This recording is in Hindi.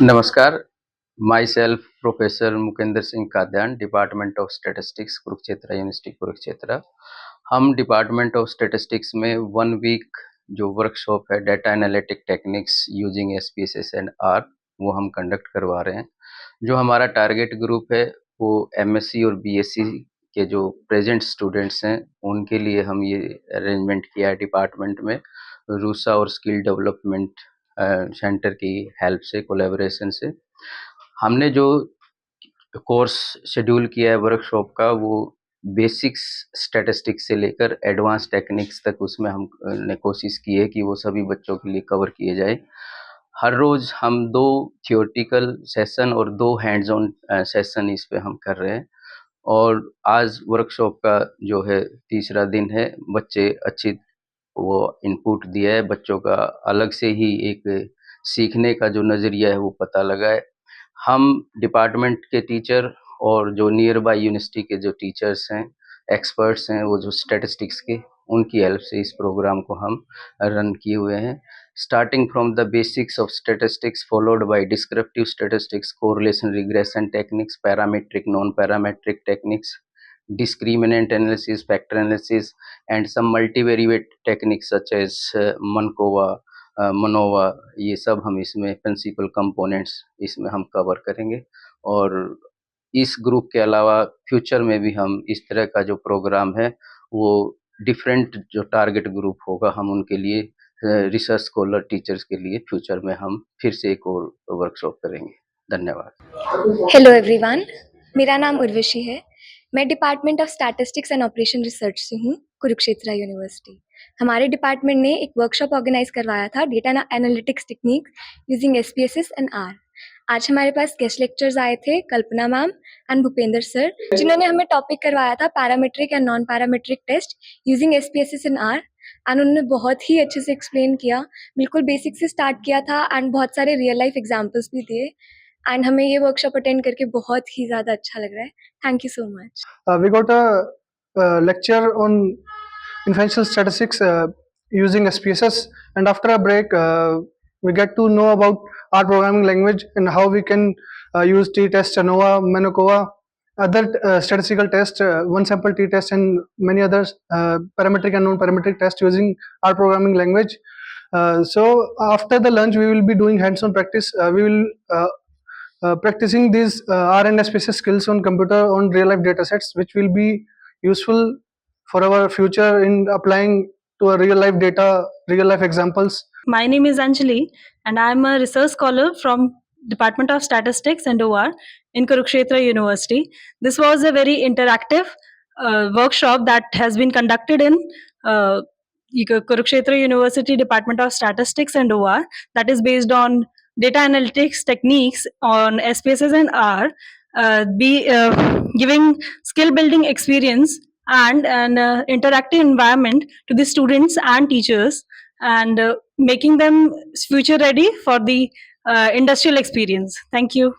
नमस्कार, my self professor Mukendra Singh Kadyan, department of statistics, Kurukshetra university Kurukshetra. हम डिपार्टमेंट ऑफ स्टैटिस्टिक्स में 1 वीक जो वर्कशॉप है data analytic techniques using SPSS and R, वो हम कंडक्ट करवा रहे हैं। जो हमारा टारगेट ग्रुप है वो एमएससी और बीएससी के जो प्रेजेंट स्टूडेंट्स हैं, उनके लिए हम ये अरेंजमेंट किया है डिपार्टमेंट में। रूसा और स्किल डेवलपमेंट सेंटर की हेल्प से, कोलैबोरेशन से हमने जो कोर्स शेड्यूल किया है वर्कशॉप का, वो बेसिक्स स्टैटिस्टिक्स से लेकर एडवांस टेक्निक्स तक उसमें हम ने कोशिश की है कि वो सभी बच्चों के लिए कवर किए जाए। हर रोज़ हम 2 थियोरेटिकल सेशन और 2 हैंड्स ऑन सेशन इस पे हम कर रहे हैं। और आज वर्कशॉप का जो है तीसरा दिन है। बच्चे अच्छी वो इनपुट दिया है, बच्चों का अलग से ही एक सीखने का जो नज़रिया है वो पता लगा है। हम डिपार्टमेंट के टीचर और जो नियर बाय यूनिवर्सिटी के जो टीचर्स हैं, एक्सपर्ट्स हैं, वो जो स्टैटिस्टिक्स के, उनकी हेल्प से इस प्रोग्राम को हम रन किए हुए हैं। Starting from the basics of statistics followed by descriptive statistics, correlation regression techniques, parametric non parametric techniques, discriminant analysis, factor analysis, and some multivariate techniques such as मनकोवा, मनोवा, ये सब हम इसमें प्रिंसिपल कंपोनेंट्स इसमें हम कवर करेंगे। और इस ग्रुप के अलावा फ्यूचर में भी हम इस तरह का जो प्रोग्राम है वो डिफरेंट जो टारगेट ग्रुप होगा, हम उनके लिए रिसर्च स्कॉलर टीचर्स के लिए फ्यूचर में हम फिर से एक और वर्कशॉप करेंगे। धन्यवाद। हेलो एवरीवन, मेरा नाम उर्वशी है। मैं department of statistics and operation research से हूँ, कुरुक्षेत्र यूनिवर्सिटी। हमारे डिपार्टमेंट ने एक वर्कशॉप ऑर्गेनाइज करवाया था, data analytics technique using SPSS and R. आज हमारे पास गेस्ट लेक्चर्स आए थे, Kalpana ma'am and Bhupendra sir, जिन्होंने हमें टॉपिक करवाया था parametric and non parametric test using SPSS and R. And उन्होंने बहुत ही अच्छे से एक्सप्लेन किया, बिल्कुल बेसिक से स्टार्ट किया था एंड बहुत सारे रियल लाइफ एग्जाम्पल्स भी दिए। एंड हमें ये वर्कशॉप अटेंड करके बहुत ही ज़्यादा अच्छा लग रहा है। Thank you so much. We got a lecture on inferential statistics using SPSS, and after a break we get to know about R programming language and how we can use t-test, ANOVA, Manokova, other statistical tests, one sample t-test, and many others, parametric and non-parametric tests using R programming language. So after the lunch we will be doing hands-on practice. We will practicing these R and SPSS skills on computer on real life data sets, which will be useful for our future in applying to a real life data, real life examples. My name is Anjali and I am a research scholar from Department of Statistics and OR in Kurukshetra University. This was a very interactive workshop that has been conducted in Kurukshetra University Department of Statistics and OR, that is based on data analytics techniques on SPSS and R, giving skill building experience and an interactive environment to the students and teachers, and making them future ready for the industrial experience. Thank you.